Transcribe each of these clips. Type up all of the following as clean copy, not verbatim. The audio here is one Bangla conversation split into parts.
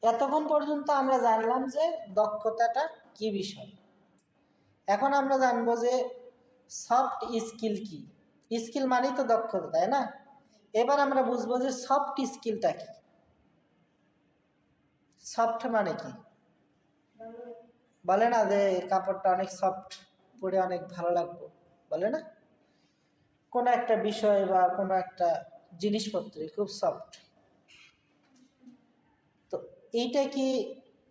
এতক্ষণ পর্যন্ত আমরা জানলাম যে দক্ষতাটা কি বিষয়। এখন আমরা জানবো যে সফট স্কিল কি। স্কিল মানেই তো দক্ষতা, তাই না? এবার আমরা বুঝবো যে সফট স্কিলটা কি। সফট মানে কি? বলে না যে কাপড়টা অনেক সফট, পরে অনেক ভালো লাগবে, বলে না? কোনো একটা বিষয় বা কোনো একটা জিনিসপত্রে খুব সফট। তো এইটা কি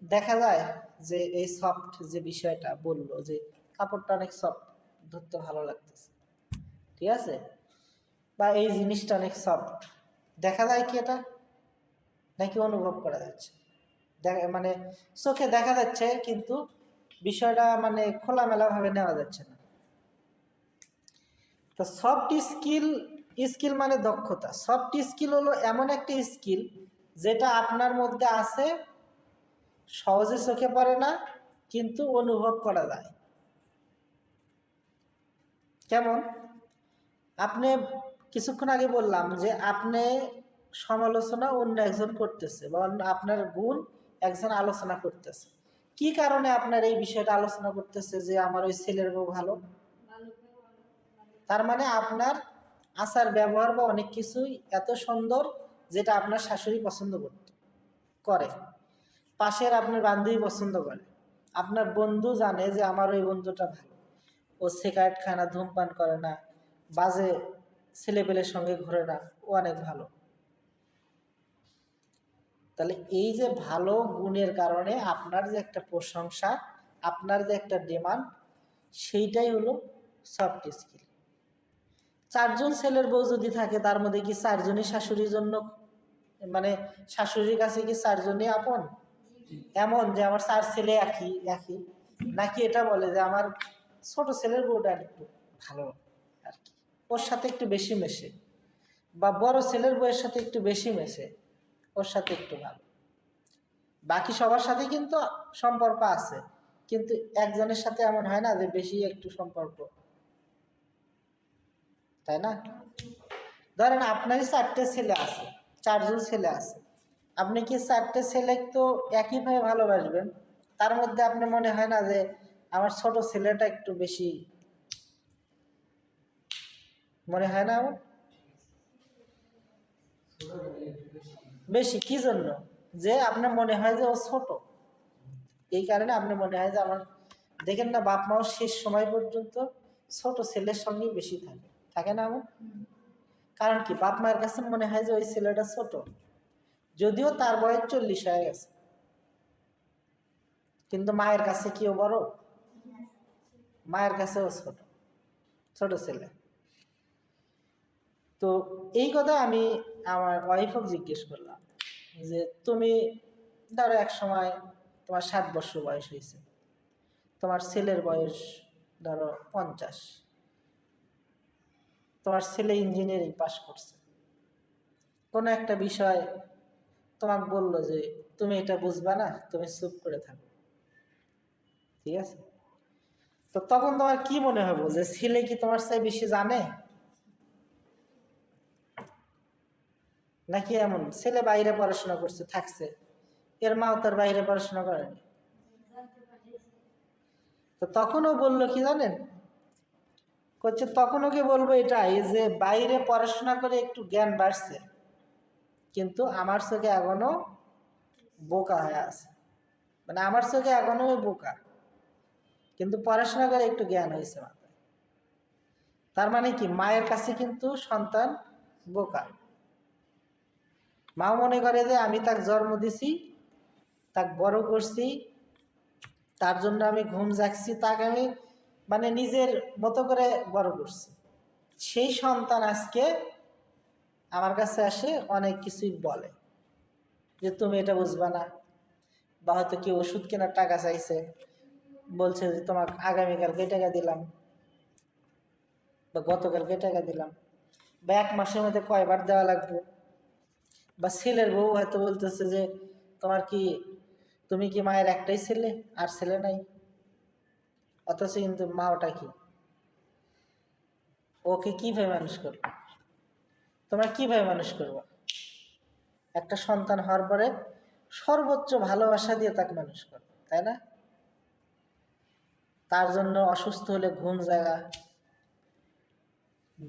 দেখা যায় যে এই সফট যে বিষয়টা বললো যে কাপড়টা অনেক সফট, ধরতে ভালো লাগতেছে, ঠিক আছে, বা এই জিনিসটা অনেক সফট, দেখা যায় কি এটা, নাকি অনুভব করা যাচ্ছে? মানে চোখে দেখা যাচ্ছে কিন্তু বিষয়টা মানে খোলামেলা ভাবে নেওয়া যাচ্ছে না। তো সফট স্কিল, স্কিল মানে দক্ষতা। সফট স্কিল হলো এমন একটা স্কিল যেটা আপনার মধ্যে আছে, সহজে চোখে পড়ে না কিন্তু অনুভব করা যায়। কেমন? আপনি কিছুক্ষণ আগে বললাম যে আপনি সমালোচনা অন্য একজন করতেছে বা আপনার গুণ একজন আলোচনা করতেছে। কি কারণে আপনার এই বিষয়টা আলোচনা করতেছে যে আমার ওই ছেলের বউ ভালো? তার মানে আপনার আচার ব্যবহার বা অনেক কিছুই এত সুন্দর যেটা আপনার শাশুড়ি পছন্দ করে, পাশের আপনার বান্ধবী পছন্দ করে, আপনার বন্ধু জানে যে আমার ওই বন্ধুটা ভালো, ও সিগারেট খায় না, ধূমপান করে না, বাজে ছেলেপেলের সঙ্গে ঘোরে না, ও অনেক ভালো। তাহলে এই যে ভালো গুণের কারণে আপনার যে একটা প্রশংসা, আপনার যে একটা ডিমান্ড, সেইটাই হলো সফট স্কিল। চারজন ছেলের বউ যদি থাকে তার মধ্যে কি চারজনই শাশুড়ির জন্য, মানে শাশুড়ির কাছে কি চারজনই আপন? এমন যে আমার চার ছেলে একই একই, নাকি এটা বলে যে আমার ছোট ছেলের বউটা একটু ভালো আর কি, ওর সাথে একটু বেশি মেশে, বা বড় ছেলের বউয়ের সাথে একটু বেশি মেশে, ওর সাথে একটু ভালো। বাকি সবার সাথে কিন্তু সম্পর্ক আছে, কিন্তু একজনের সাথে এমন হয় না যে বেশি একটু সম্পর্ক, তাই না? ধরেন আপনারই চারটে ছেলে আছে, চারজন ছেলে আছে, আপনি কি চারটে ছেলে তো একইভাবে ভালোবাসবেন? তার মধ্যে আপনার মনে হয় না যে আমার ছোট ছেলেটা একটু বেশি, মনে হয় না আমার বেশি? কি জন্য? যে আপনার মনে হয় যে ও ছোট, এই কারণে আপনার মনে হয় যে আমার, দেখেন না বাপ মাও শেষ সময় পর্যন্ত ছোট ছেলের সঙ্গে বেশি থাকে, থাকে না আমার? কারণ কি, বাপ মায়ের কাছে মনে হয় যে ওই ছেলেটা ছোট, যদিও তার বয়স 40 হয়ে গেছে, কিন্তু মায়ের কাছে কি ও বড়? মায়ের কাছে ও ছোট, ছোট ছেলে। তো এই কথা আমি আমার ওয়াইফকে জিজ্ঞেস করলাম যে তুমি ধরো এক সময় তোমার 7 বছর বয়স হয়েছে, তোমার ছেলের বয়স ধরো 50, তোমার ছেলে ইঞ্জিনিয়ারিং পাশ করছে, কোনো একটা বিষয় তোমাকে বললো যে তুমি এটা বুঝবা না, তুমি চুপ করে থাকো, ঠিক আছে? তো তখন তোমার কি মনে হবে যে ছেলে কি তোমার চেয়ে বেশি জানে, নাকি এমন ছেলে বাইরে পড়াশোনা করছে থাকছে, এর মাও তার বাইরে পড়াশোনা করেনি? তো তখনও বললো কি জানেন, করছে তখন ওকে বলবো এটাই যে বাইরে পড়াশোনা করে একটু জ্ঞান বাড়ছে, কিন্তু আমার চোখে এখনো বোকা হয়ে আছে, মানে আমার চোখে এখনো বোকা, কিন্তু পড়াশোনা করে একটু জ্ঞান হয়েছে মাথায়। তার মানে কি, মায়ের কাছে কিন্তু সন্তান বোকা। মা মনে করে যে আমি তাকে জন্ম দিছি, তাকে বড় করছি, তার জন্য আমি ঘুম জাগছি, তাকে আমি মানে নিজের মতো করে বড় করছি। সেই সন্তান আজকে আমার কাছে আসে অনেক কিছুই বলে যে তুমি এটা বুঝবা না, বা হয়তো কেউ ওষুধ কেনার টাকা চাইছে, বলছে যে তোমাকে আগামীকালকে টাকা দিলাম, বা গতকালকে টাকা দিলাম, বা 1 মাসের মধ্যে কয়বার দেওয়া লাগবে। বা ছেলের বউ হয়তো বলতেছে যে তোমার কি, তুমি কি মায়ের একটাই ছেলে আর ছেলে নাই, অথচ কিন্তু মা ওটা কি, ওকে কিভাবে মানুষ করবে, তোমরা কিভাবে মানুষ করবো? একটা সন্তান হওয়ার পরে সর্বোচ্চ ভালোবাসা দিয়ে তাকে মানুষ করবে, তাই না? তার জন্য অসুস্থ হলে ঘুম জাগা,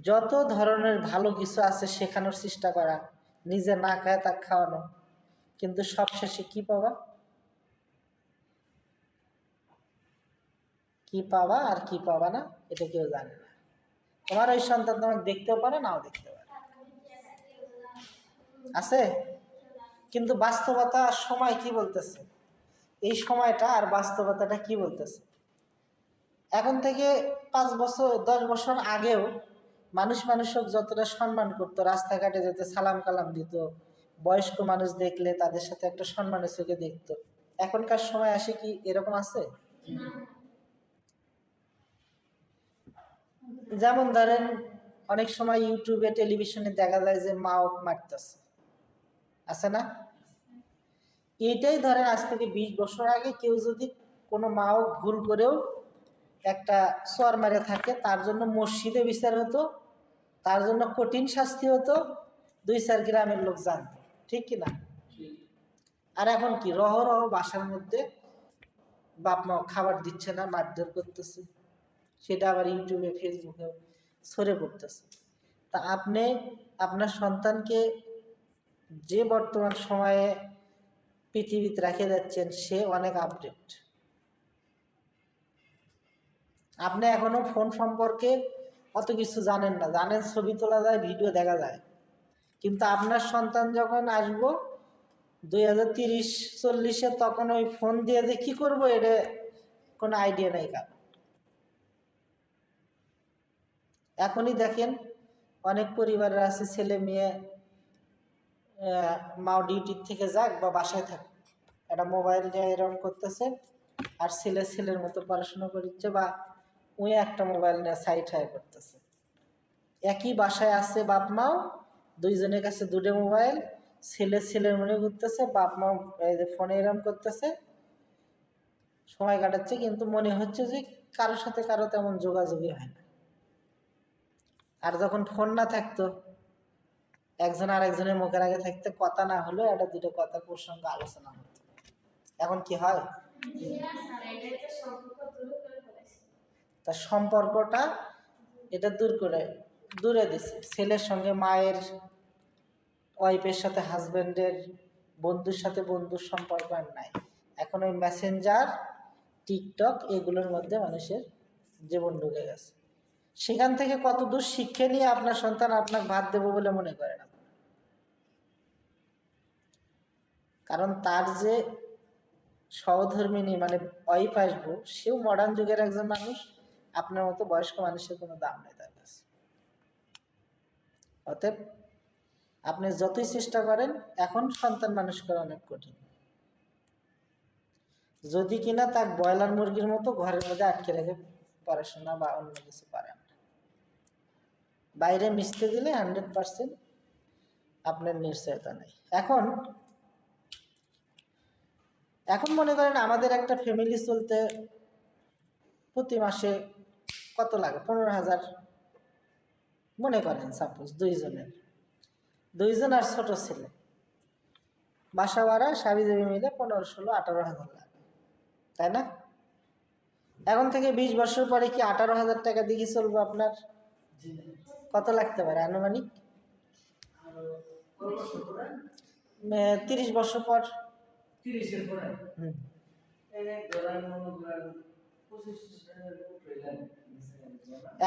যত ধরনের ভালো কিছু আছে শেখানোর চেষ্টা করা, নিজে না খায় তাকে খাওয়ানো, কিন্তু সবশেষে কি পাবা? কি পাবা আর কি পাবা না এটা কেউ জানে না। তোমার ওই সন্তান তোমাকে দেখতেও পারে, নাও দেখতে পারে, আছে। কিন্তু বাস্তবতা আর সময় কি বলতেছে, এই সময়টা আর বাস্তবতাটা কি বলতেছে? এখন থেকে 5 বছর 10 বছর আগেও মানুষক যতটা সম্মান করতো, রাস্তাঘাটে যেত, সালাম কালাম দিত, বয়স্ক মানুষ দেখলে তাদের সাথে একটা সম্মানের চোখে দেখতো। এখনকার সময় আসে কি এরকম আছে? যেমন ধরেন অনেক সময় ইউটিউবে টেলিভিশনে দেখা যায় যে মাও মারতেছে, আছে না? এইটাই ধরেন আজ থেকে 20 বছর আগে কেউ যদি কোনো মাও ভুল করেও একটা চর মারে থাকে, তার জন্য মসজিদে বিচার হতো, তার জন্য কঠিন শাস্তি হতো, 2-4 গ্রামের লোক জানতো, ঠিক কিনা? আর এখন কি রহ বাসার মধ্যে বাপ মা খাবার দিচ্ছে না, মারধর করতেছে, সেটা আবার ইউটিউবে ফেসবুকে ছড়ে পড়তেছে। তা আপনি আপনার সন্তানকে যে বর্তমান সময়ে পৃথিবীতে রেখে যাচ্ছেন, সে অনেক আপডেট। আপনি এখনো ফোন সম্পর্কে অত কিছু জানেন না, জানেন ছবি তোলা যায়, ভিডিও দেখা যায়, কিন্তু আপনার সন্তান যখন আসবো 2030-40-এ, তখন ওই ফোন দিয়ে যে কি করবো এটা কোনো আইডিয়া নেই কারণ। এখনই দেখেন অনেক পরিবারের আছে ছেলে মেয়ে মা ডিউটির থেকে যাক বা বাসায় থাক, একটা মোবাইল নিয়ে এরকম করতেছে, আর ছেলের মতো পড়াশোনা করছে, বা ওই একটা মোবাইল নিয়ে সাইড হাই করতেছে। একই বাসায় আছে বাপ মাও, দুইজনের কাছে দুটো মোবাইল, ছেলের মনে ঘুরতেছে, বাপ মা ফোনে এরকম করতেছে, সময় কাটাচ্ছে, কিন্তু মনে হচ্ছে যে কারোর সাথে কারো তেমন যোগাযোগই হয় না। আর যখন ফোন না থাকতো, একজন আর একজনের মুখের আগে থাকতে কথা না হলেও একটা দুটো কথা প্রসঙ্গ আলোচনা হতো। এখন কি হয়? তার সম্পর্কটা এটা দূরে দিছে। ছেলের সঙ্গে মায়ের, ওয়াইফের সাথে হাজব্যান্ডের, বন্ধুর সাথে বন্ধুর সম্পর্ক আর নাই। এখন ওই মেসেঞ্জার, টিকটক এগুলোর মধ্যে মানুষের জীবন ঢুকে গেছে। সেখান থেকে কত দূর শিক্ষা নিয়ে আপনার সন্তান আপনাকে ভাত দেবো বলে মনে করে না। কারণ তার যে সহধর্মিনী মানে ওয়াইফ আসবো, সেও মডার্ন যুগের একজন মানুষ, আপনার মতো বয়স্ক মানুষের কোনো দাম নেই তার কাছে। অতএব আপনি যতই চেষ্টা করেন, এখন সন্তান মানুষ করা অনেক কঠিন। যদি কিনা তার ব্রয়লার মুরগির মতো ঘরের মধ্যে আটকে রেখে পড়াশোনা বা অন্য কিছু করেন, বাইরে মিশতে দিলে 100% আপনার নিশ্চয়তা নেই। এখন মনে করেন আমাদের একটা ফ্যামিলি চলতে প্রতি মাসে কত লাগে? 15,000 মনে করেন, সাপোজ দুইজন আর ছোট ছেলে, বাসা ভাড়া সাবি জাবি মিলে 15, 16, 18,000 লাগে, তাই না? এখন থেকে 20 বছর পরে কি 18,000 টাকা দিয়ে চলবো আপনার? কত লাগতে পারে আনুমানিক? 30 বছর পর।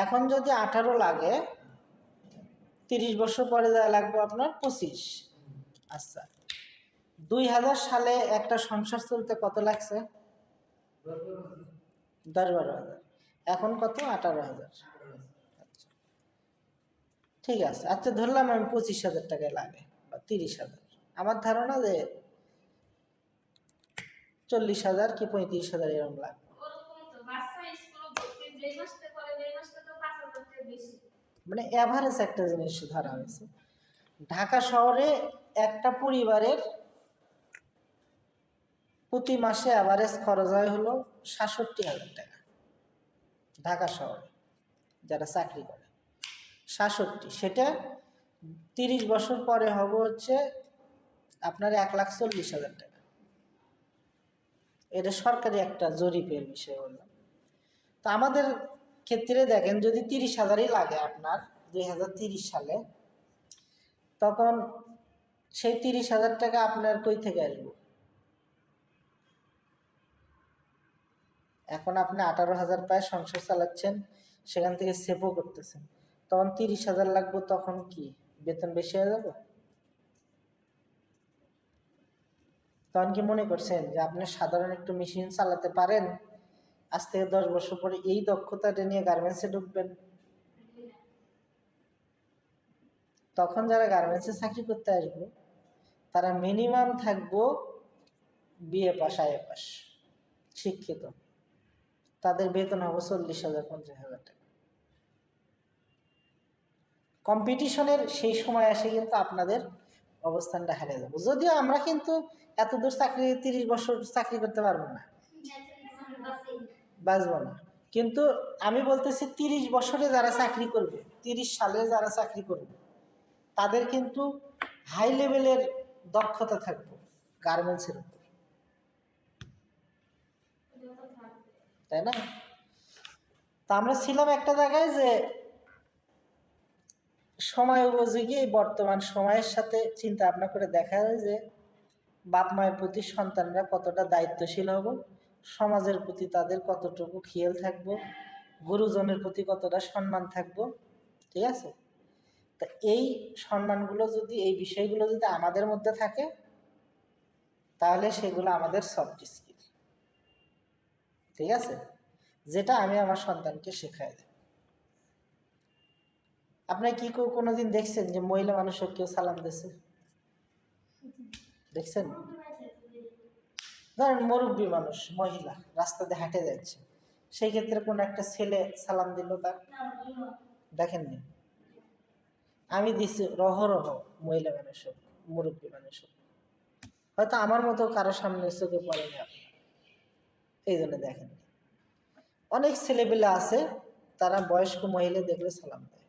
এখন যদি 18 লাগে, 30 বছর পরে যা লাগবে আপনার 25। আচ্ছা, 2000 সালে একটা সংসার চলতে কত লাগছে? 10-12,000। এখন কত? 18,000। আচ্ছা, ঠিক আছে। আচ্ছা, ধরলাম আমি 25,000 টাকায় লাগে বা 30,000। আমার ধারণা যে 40,000 কি 35,000 এরকম লাগবে। মানে এভারেজ একটা জিনিস ধরা হয়েছে। ঢাকা শহরে একটা পরিবারের প্রতি মাসে অ্যাভারেজ খরচ হয় হলো 67,000 টাকা। ঢাকা শহরে যারা চাকরি করে 67, সেটা 30 বছর পরে হবে হচ্ছে আপনার 1,40,000 টাকা। এটা সরকারি একটা জরিপের বিষয় বললাম। তো আমাদের ক্ষেত্রে দেখেন, যদি 30,000ই লাগে আপনার 2030 সালে, তখন সেই 30,000 টাকা আপনার কই থেকে আসবে? এখন আপনি 18,000 পায় সংসার চালাচ্ছেন, সেখান থেকে সেভও করতেছেন, তখন 30,000 লাগবে, তখন কি বেতন বেশি হয়ে যাবে? তখন কি মনে করছেন যে আপনি সাধারণ একটু মেশিন চালাতে পারেন, আজ থেকে 10 বছর পরে এই দক্ষতাটা নিয়ে গার্মেন্টসে ঢুকবেন? তখন যারা গার্মেন্টসে চাকরি করতে আসবে, তারা মিনিমাম থাকবো বিএ পাস, আইএ পাস, শিক্ষিত। তাদের বেতন হবে 40,000, 50,000 টাকা। কম্পিটিশনের সেই সময় এসে কিন্তু আপনাদের অবস্থানটা হারিয়ে যাবে। যদিও আমরা কিন্তু এত দূর চাকরি 30 বছর চাকরি করতে পারবো না, বাঁচবো না। কিন্তু আমি বলতেছি 30 বছরে যারা চাকরি করবে, 30 সালে যারা চাকরি করবে, তাদের কিন্তু হাই লেভেলের দক্ষতা থাকবে গার্মেন্টসের উপর, তাই না? তা আমরা ছিলাম একটা জায়গায় যে সময় উপযোগী বর্তমান সময়ের সাথে চিন্তা ভাবনা করে দেখা যায় যে বাপ মায়ের প্রতি সন্তানরা কতটা দায়িত্বশীল হব, সমাজের প্রতি তাদের কতটুকু খেয়াল থাকবো, গুরুজনের প্রতি কতটা সম্মান থাকবো। ঠিক আছে? তা এই সম্মানগুলো যদি, এই বিষয়গুলো যদি আমাদের মধ্যে থাকে, তাহলে সেগুলো আমাদের সফট স্কিল। ঠিক আছে? যেটা আমি আমার সন্তানকে শেখাই দেব। আপনি কি কোনোদিন দেখছেন যে মহিলা মানুষের কেউ সালাম দিয়েছে? দেখছেন? ধরেন মুরব্বী মানুষ, মহিলা রাস্তা দিয়ে হাঁটে যাচ্ছে, সেই ক্ষেত্রে কোনো একটা ছেলে সালাম দিল, তার দেখেননি? আমি দিছি রহ মহিলা মানুষ হোক, মুরব্বী মানুষ হোক, হয়তো আমার মতো কারো সামনে চোখে পড়েনি আপনার, এই জন্য দেখেননি। অনেক ছেলেপেলে আছে, তারা বয়স্ক মহিলা দেখলে সালাম দেয়,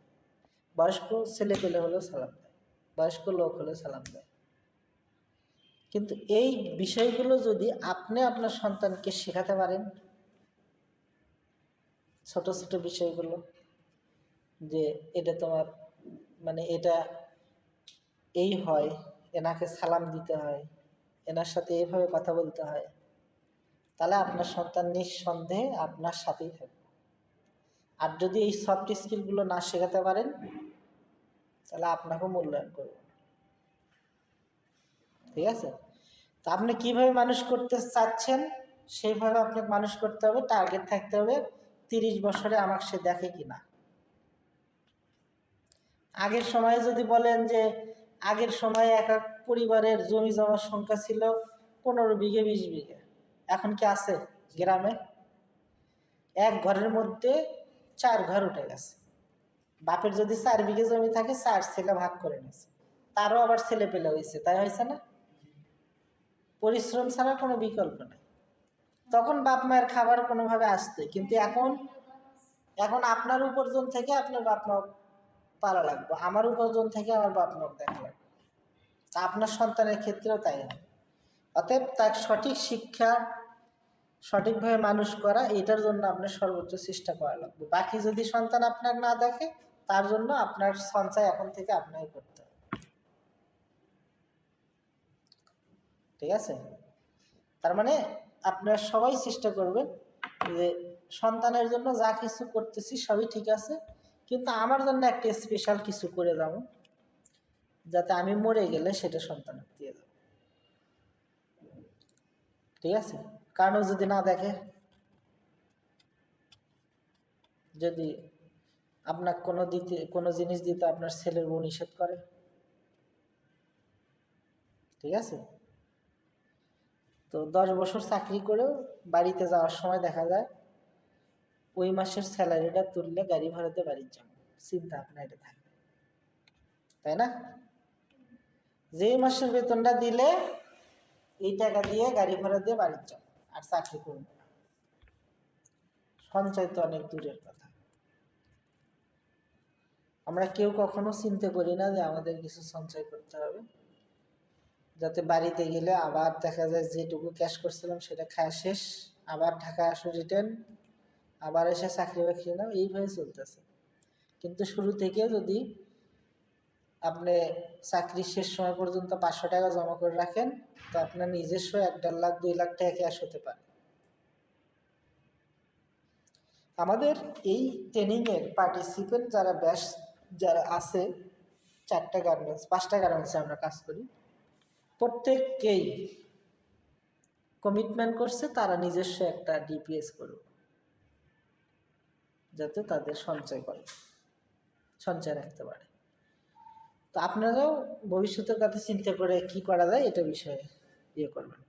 বয়স্ক ছেলেপেলে হলেও সালাম দেয়, বয়স্ক লোক হলে সালাম দেয়। কিন্তু এই বিষয়গুলো যদি আপনি আপনার সন্তানকে শেখাতে পারেন, ছোট ছোট বিষয়গুলো, যে এটা তোমার মানে এটা এই হয়, এনাকে সালাম দিতে হয়, এনার সাথে এইভাবে কথা বলতে হয়, তাহলে আপনার সন্তান নিঃসন্দেহে আপনার সাথেই থাকবে। আর যদি এই সফট স্কিলগুলো না শেখাতে পারেন, তাহলে আপনাকেও মূল্যায়ন করবে। ঠিক আছে? তা আপনি কিভাবে মানুষ করতে চাচ্ছেন, সেইভাবে আপনাকে মানুষ করতে হবে। টার্গেট থাকতে হবে 30 বছরে আমাকে সে দেখে কিনা। আগের সময়ে যদি বলেন যে আগের সময়ে এক এক পরিবারের জমি জমার সংখ্যা ছিল 15 বিঘে 20 বিঘে, এখন কি আছে গ্রামে? এক ঘরের মধ্যে 4 ঘর উঠে গেছে। বাপের যদি 4 বিঘে জমি থাকে, 4 ছেলে ভাগ করে নিয়েছে, তারও আবার ছেলে পেলে হয়েছে, তাই হয়েছে না? পরিশ্রম ছাড়া কোনো বিকল্প নেই। তখন বাপ মায়ের খাবার কোনোভাবে আসতো, কিন্তু এখন এখন আপনার উপার্জন থেকে আপনার বাপ মা পালা লাগবে, আমার উপার্জন থেকে আমার বাপ মা দেখা লাগবে। তা আপনার সন্তানের ক্ষেত্রেও তাই হয়। অতএব তার সঠিক শিক্ষা, সঠিকভাবে মানুষ করা, এটার জন্য আপনার সর্বোচ্চ চেষ্টা করা লাগবে। বাকি যদি সন্তান আপনার না দেখে, তার জন্য আপনার সঞ্চয় এখন থেকে আপনাকে করতে হবে। ঠিক আছে? তার মানে আপনারা সবাই চেষ্টা করবেন যে সন্তানের জন্য যা কিছু করতেছি সবই ঠিক আছে, কিন্তু আমার জন্য একটা স্পেশাল কিছু করে যাবো, যাতে আমি মরে গেলে সেটা সন্তানকে দিয়ে দেবো। ঠিক আছে? কারণ যদি না দেখে, যদি আপনার কোনো জিনিস দিতে আপনার ছেলের বউ নিষেধ করে, ঠিক আছে, তো 10 বছর চাকরি করেও বাড়িতে যাওয়ার সময় দেখা যায় ওই মাসের স্যালারিটা তুললে গাড়ি ভাড়াতে বাড়ির যাবো, চিন্তা আপনার এটা থাকবে, তাই না? যে মাসের বেতনটা দিলে এই টাকা দিয়ে গাড়ি ভাড়া দিয়ে বাড়ির যাবো, আর চাকরি করবো না। সঞ্চয় তো অনেক দূরের কথা। আমরা কেউ কখনো চিন্তা করি না যে আমাদের কিছু সঞ্চয় করতে হবে। যাতে বাড়িতে গেলে আবার দেখা যায় যেটুকু ক্যাশ করছিলাম সেটা খাওয়া শেষ, আবার ঢাকা আসো রিটার্ন, আবার এসে চাকরি বাকরি নাও, এইভাবে চলতেছে। কিন্তু শুরু থেকে যদি আপনি চাকরির শেষ সময় পর্যন্ত 500 টাকা জমা করে রাখেন, তো আপনার নিজস্ব 1-1.5 লাখ 2 লাখ টাকা ক্যাশ হতে পারে। আমাদের এই ট্রেনিংয়ের পার্টিসিপেন্ট যারা যারা আছে, 4টা গার্মেন্টস 5টা গার্মেন্টসে আমরা কাজ করি, প্রত্যেককেই কমিটমেন্ট করছে তারা নিজস্ব একটা ডিপিএস করবে, যাতে তাদের সঞ্চয় রাখতে পারে। তো আপনারাও ভবিষ্যতের কথা চিন্তা করে কি করা যায় এটা বিষয়ে ইয়ে করবেন।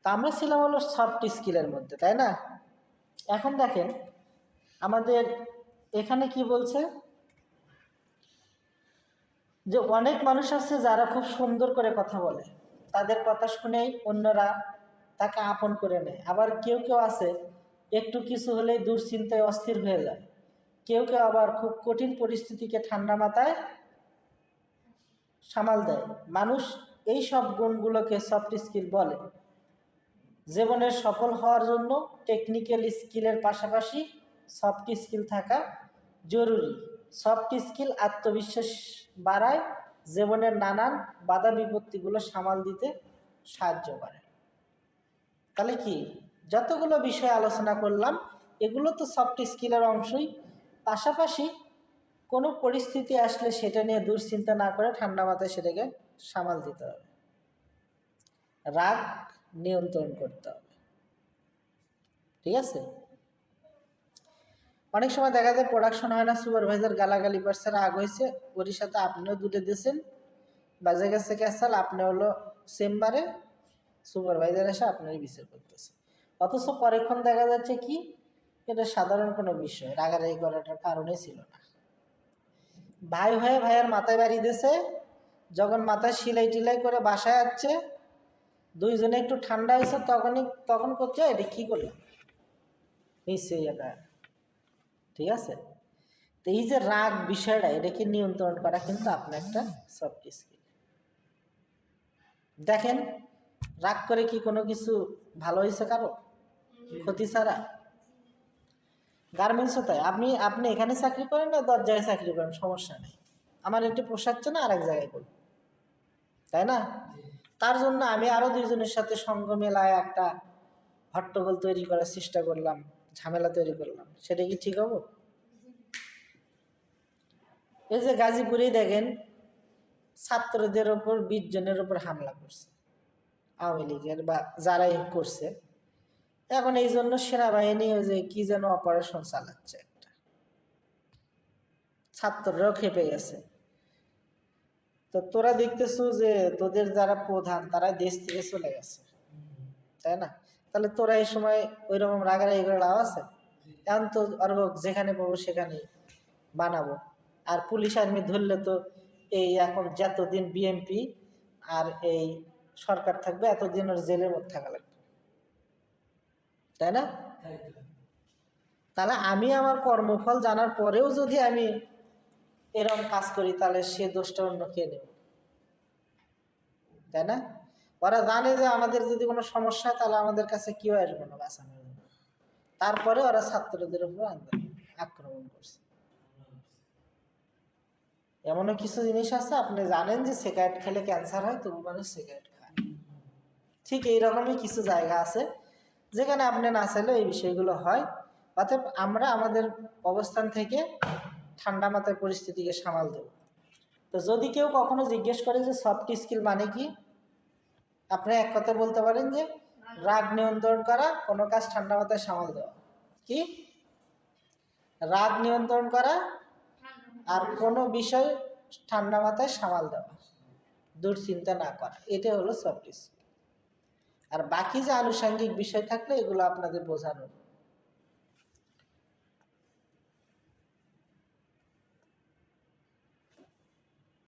তা আমরা ছিলাম হলো সফট স্কিলের মধ্যে, তাই না? এখন দেখেন আমাদের এখানে কি বলছে যে অনেক মানুষ আছে যারা খুব সুন্দর করে কথা বলে, তাদের কথা শুনেই অন্যরা তাকে আপন করে নেয়। আবার কেউ কেউ আছে একটু কিছু হলেই দুশ্চিন্তায় অস্থির হয়ে যায়। কেউ কেউ আবার খুব কঠিন পরিস্থিতিকে ঠান্ডা মাথায় সামাল দেয়। মানুষ এই সব গুণগুলোকে সফট স্কিল বলে। জীবনের সফল হওয়ার জন্য টেকনিক্যাল স্কিলের পাশাপাশি সফট স্কিল থাকা জরুরি। সফট স্কিল আত্মবিশ্বাস বাড়ায়, জীবনের নানান বাধা বিপত্তিগুলো সামাল দিতে সাহায্য করে। তাহলে কি যতগুলো বিষয় আলোচনা করলাম এগুলো তো সফট স্কিলের অংশই। পাশাপাশি কোনো পরিস্থিতি আসলে সেটা নিয়ে দুশ্চিন্তা না করে ঠান্ডা মাথায় সেটাকে সামাল দিতে হবে। রাগ নিয়ন্ত্রণ করতে হবে, ঠিক আছে? অনেক সময় দেখা যায় প্রোডাকশন হয় না, সুপারভাইজার গালাগালি করছে, রাগ হয়েছে, ওর সাথে আপনিও দুটো দিয়েছেন, বাজে গেছে ক্যাসাল, আপনি হলো চেম্বারে, সুপারভাইজার এসে আপনারই বিচার করতেছে। অথচ পরেক্ষণ দেখা যাচ্ছে কি এটা সাধারণ কোনো বিষয়, রাগারাগি করাটার কারণে ছিল না। ভাই হয়ে ভাইয়ের মাথায় বাড়ি দিয়েছে, যখন মাথায় সিলাই টিলাই করে বাসায় আসছে, দুইজনে একটু ঠান্ডা হয়েছে, তখন করছে এটা কী করলাম নিশ্চয়ই এটা, ঠিক আছে? তো এই যে রাগ বিষয়টা, এটাকে নিয়ন্ত্রণ করা কিন্তু আপনার একটা সফট স্কিল। দেখেন রাগ করে কি কোনো কিছু ভালো হয়েছে কারো? ক্ষতি ছাড়া। গার্মেন্টসও তাই, আপনি এখানে চাকরি করেন না 10 জায়গায় চাকরি করেন, সমস্যা নেই, আমার একটু পোষাচ্ছে না আরেক জায়গায় করব, তাই না? তার জন্য আমি আরো 2 জনের সাথে সঙ্গ মেলায় একটা হট্টগোল তৈরি করার চেষ্টা করলাম, ঝামেলা তৈরি করলাম, সেটা কি ঠিক হবো? এই যে গাজীপুরেই দেখেন ছাত্রদের ওপর 20 জনের ওপর হামলা করছে আওয়ামী লীগের বা যারাই করছে। এখন এই জন্য সেনাবাহিনী ওই যে কি যেন অপারেশন চালাচ্ছে একটা, ছাত্ররাও খেপে গেছে। তো তোরা দেখতেছো যে তোদের যারা প্রধান তারা দেশ থেকে চলে গেছে, তাই না? তাহলে তোরা এই সময় ওই রকম রাগারাগি করে লাভ আছে? এখন তো আর যেখানে পাবো সেখানে বানাবো। আর পুলিশ আর্মি ধরলে তো এই এখন যতদিন বিএমপি আর এই সরকার থাকবে এতদিন ওর জেলের মধ্যে থাকা লাগবে, তাই না? তাহলে আমি আমার কর্মফল জানার পরেও যদি আমি এরকম কাজ করি তাহলে সে দোষটা অন্য কে নেবে, তাই না? ওরা জানে যে আমাদের যদি কোনো সমস্যা হয় তাহলে আমাদের কাছে কেউ আসবে না বাঁচানোর জন্য, তারপরে ওরা ছাত্রদের উপর আক্রমণ করছে। এমনও কিছু জিনিস আছে আপনি জানেন যে সিগারেট খেলে ক্যান্সার হয়, তবু মানুষ সিগারেট খায়। ঠিক এইরকমই কিছু জায়গা আছে যেখানে আপনি না চাইলেও এই বিষয়গুলো হয়। অতএব আমরা আমাদের অবস্থান থেকে ঠান্ডা মাথায় পরিস্থিতিকে সামাল দেব। তো যদি কেউ কখনো জিজ্ঞেস করে যে সফট স্কিল মানে কি, আপনি এক কথা বলতে পারেন যে রাগ নিয়ন্ত্রণ করা, কোনো কাজ ঠান্ডা মাথায় সামাল দেওয়া। কি? রাগ নিয়ন্ত্রণ করা আর কোনো বিষয় ঠান্ডা মাথায় সামাল দেওয়া, দুশ্চিন্তা না করা, এটা হলো সফট স্কিল। আর বাকি যে আনুষঙ্গিক বিষয় থাকলে এগুলো আপনাদের বোঝানোর।